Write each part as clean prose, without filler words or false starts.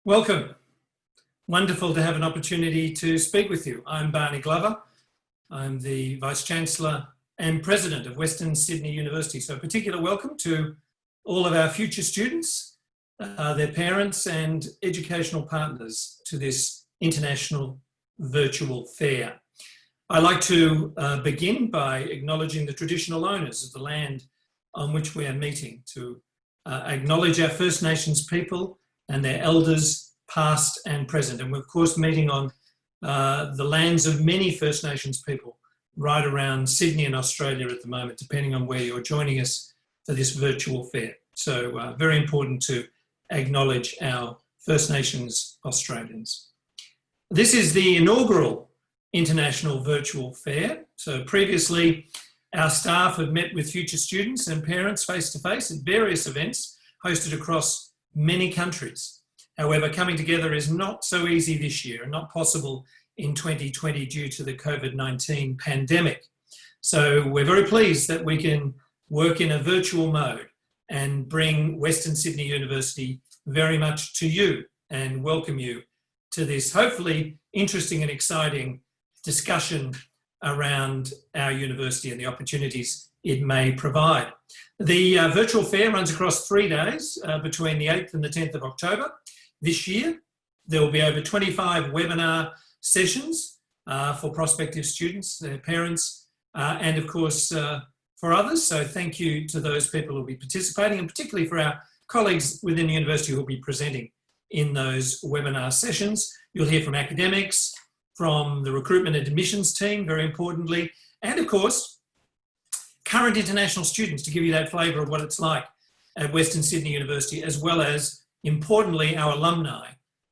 Welcome. Wonderful to have an opportunity to speak with you. I'm Barney. I'm the Vice-Chancellor and President of Western Sydney University. So a particular welcome to all of our future students, their parents and educational partners to this international virtual fair. I'd like to begin by acknowledging the traditional owners of the land on which we are meeting, to acknowledge our First Nations people and their elders, past and present. And we're of course meeting on the lands of many First Nations people right around Sydney and Australia at the moment, depending on where you're joining us for this virtual fair. So very important to acknowledge our First Nations Australians. This is the inaugural International Virtual Fair. So previously, our staff have met with future students and parents face-to-face at various events hosted across many countries. However, coming together is not so easy this year and not possible in 2020 due to the COVID-19 pandemic. So we're very pleased that we can work in a virtual mode and bring Western Sydney University very much to you and welcome you to this hopefully interesting and exciting discussion around our university and the opportunities it may provide. The virtual fair runs across 3 days between the 8th and the 10th of October. This year, there will be over 25 webinar sessions for prospective students, their parents, and of course for others. So thank you to those people who will be participating, and particularly for our colleagues within the university who will be presenting in those webinar sessions. You'll hear from academics, from the recruitment and admissions team, very importantly, and of course, current international students to give you that flavour of what it's like at Western Sydney University, as well as, importantly, our alumni.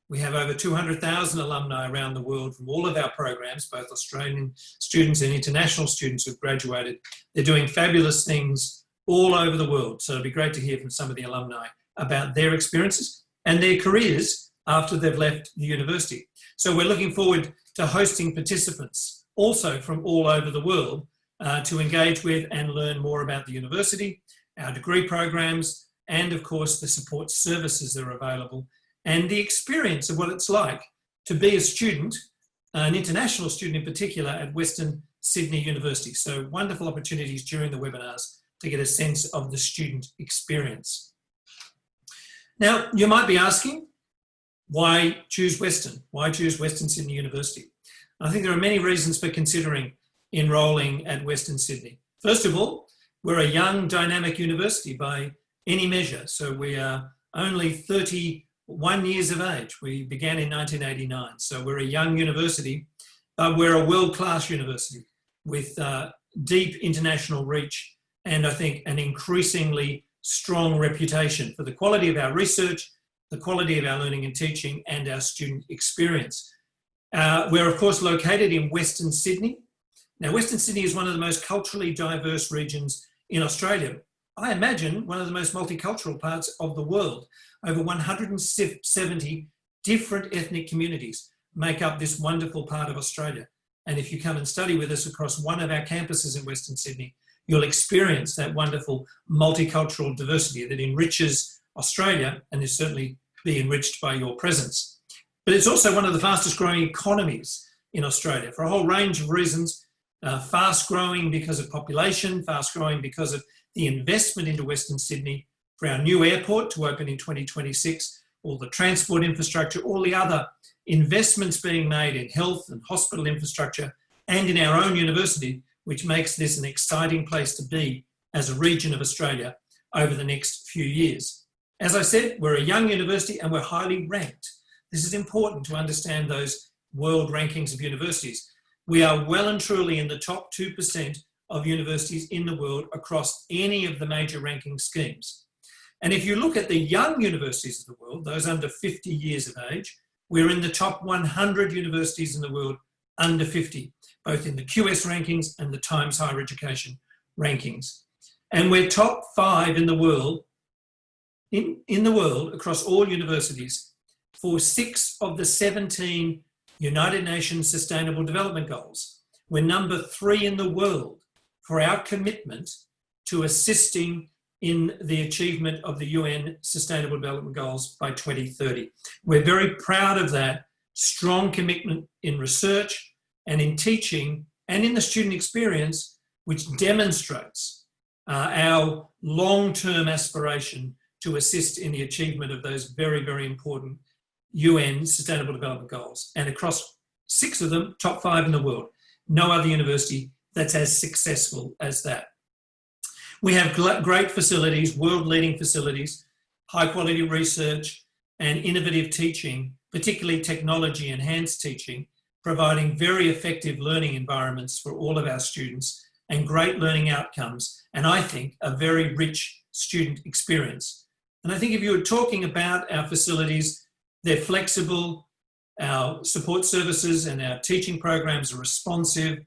We have over 200,000 alumni around the world from all of our programs, both Australian students and international students who've graduated. They're doing fabulous things all over the world. So it'd be great to hear from some of the alumni about their experiences and their careers after they've left the university. So we're looking forward to hosting participants also from all over the world to engage with and learn more about the university, our degree programs, and of course the support services that are available and the experience of what it's like to be a student, an international student in particular, at Western Sydney University. So wonderful opportunities during the webinars to get a sense of the student experience. Now, you might be asking, why choose Western? Why choose Western Sydney University? I think there are many reasons for considering enrolling at Western Sydney. First of all, we're a young, dynamic university by any measure. So we are only 31 years of age. We began in 1989. So we're a young university, but we're a world-class university with deep international reach and I think an increasingly strong reputation for the quality of our research, the quality of our learning and teaching, and our student experience. We're of course located in Western Sydney. Now, Western Sydney is one of the most culturally diverse regions in Australia. I imagine one of the most multicultural parts of the world. Over 170 different ethnic communities make up this wonderful part of Australia. And if you come and study with us across one of our campuses in Western Sydney, you'll experience that wonderful multicultural diversity that enriches Australia and is certainly be enriched by your presence. But it's also one of the fastest growing economies in Australia for a whole range of reasons. Fast growing because of population, fast growing because of the investment into Western Sydney for our new airport to open in 2026, all the transport infrastructure, all the other investments being made in health and hospital infrastructure and in our own university, which makes this an exciting place to be as a region of Australia over the next few years. As I said, we're a young university and we're highly ranked. This is important to understand those world rankings of universities. We are well and truly in the top 2% of universities in the world across any of the major ranking schemes. And if you look at the young universities of the world, those under 50 years of age, we're in the top 100 universities in the world under 50, both in the QS rankings and the Times Higher Education rankings. And we're top 5 in the world, in the world across all universities for 6 of the 17 United Nations Sustainable Development Goals. We're number 3 in the world for our commitment to assisting in the achievement of the UN Sustainable Development Goals by 2030. We're very proud of that strong commitment in research and in teaching and in the student experience, which demonstrates our long-term aspiration to assist in the achievement of those very, very important UN Sustainable Development Goals. And across 6 of them, top 5 in the world. No other university that's as successful as that. We have great facilities, world-leading facilities, high-quality research and innovative teaching, particularly technology-enhanced teaching, providing very effective learning environments for all of our students and great learning outcomes, and I think a very rich student experience. And I think if you were talking about our facilities, they're flexible, our support services and our teaching programs are responsive.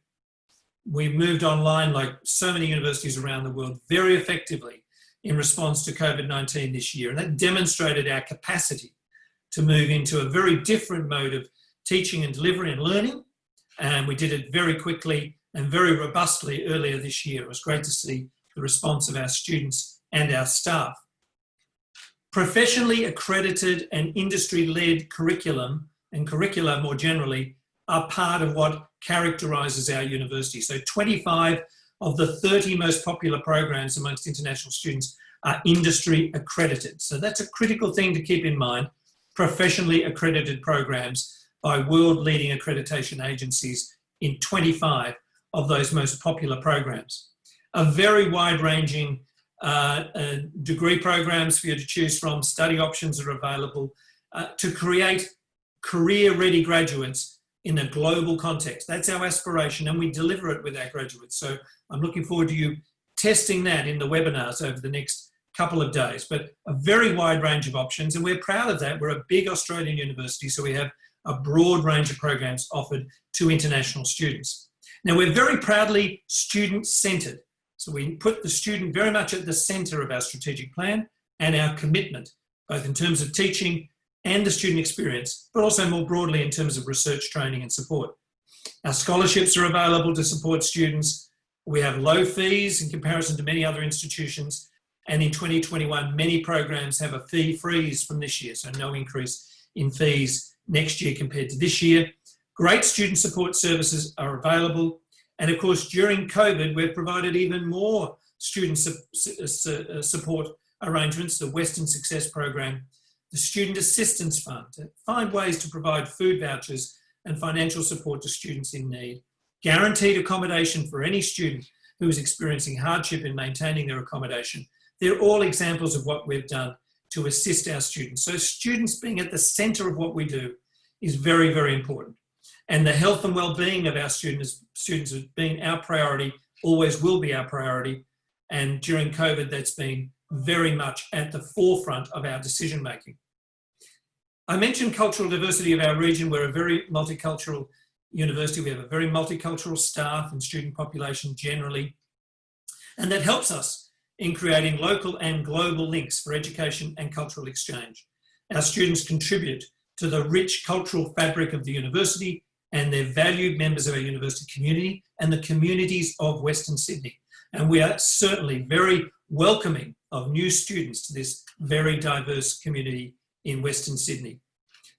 We've moved online, like so many universities around the world, very effectively in response to COVID-19 this year. And that demonstrated our capacity to move into a very different mode of teaching and delivery and learning. And we did it very quickly and very robustly earlier this year. It was great to see the response of our students and our staff. Professionally accredited and industry-led curriculum and curricula more generally are part of what characterises our university. So 25 of the 30 most popular programs amongst international students are industry accredited. So that's a critical thing to keep in mind, professionally accredited programs by world-leading accreditation agencies in 25 of those most popular programs. A very wide-ranging degree programs for you to choose from, study options are available to create career-ready graduates in a global context. That's our aspiration, and we deliver it with our graduates. So I'm looking forward to you testing that in the webinars over the next couple of days, but a very wide range of options, and we're proud of that. We're a big Australian university, so we have a broad range of programs offered to international students. Now, we're very proudly student-centred, so we put the student very much at the centre of our strategic plan and our commitment, both in terms of teaching and the student experience, but also more broadly in terms of research, training and support. Our scholarships are available to support students. We have low fees in comparison to many other institutions, and in 2021, many programs have a fee freeze from this year, so no increase in fees next year compared to this year. Great student support services are available, and of course, during COVID, we've provided even more student support arrangements, the Western Success Program, the Student Assistance Fund, to find ways to provide food vouchers and financial support to students in need, guaranteed accommodation for any student who is experiencing hardship in maintaining their accommodation. They're all examples of what we've done to assist our students. So students being at the centre of what we do is very, very important. And the health and well-being of our students has been our priority, always will be our priority. And during COVID, that's been very much at the forefront of our decision-making. I mentioned cultural diversity of our region. We're a very multicultural university. We have a very multicultural staff and student population generally. And that helps us in creating local and global links for education and cultural exchange. Our students contribute to the rich cultural fabric of the university, and they're valued members of our university community and the communities of Western Sydney. And we are certainly very welcoming of new students to this very diverse community in Western Sydney.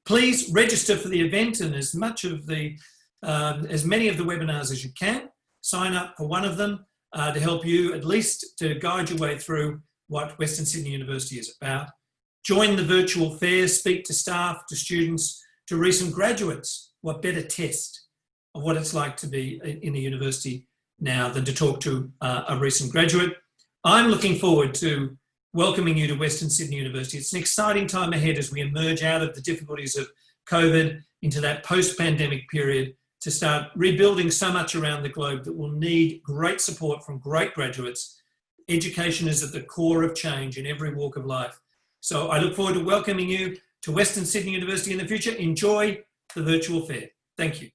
Please register for the event, and as many of the webinars as you can. Sign up for one of them to help you, at least to guide your way through what Western Sydney University is about. Join the virtual fair, speak to staff, to students, to recent graduates. What better test of what it's like to be in a university now than to talk to a recent graduate. I'm looking forward to welcoming you to Western Sydney University. It's an exciting time ahead as we emerge out of the difficulties of COVID into that post-pandemic period to start rebuilding so much around the globe that will need great support from great graduates. Education is at the core of change in every walk of life. So I look forward to welcoming you to Western Sydney University in the future. Enjoy the virtual fair. Thank you.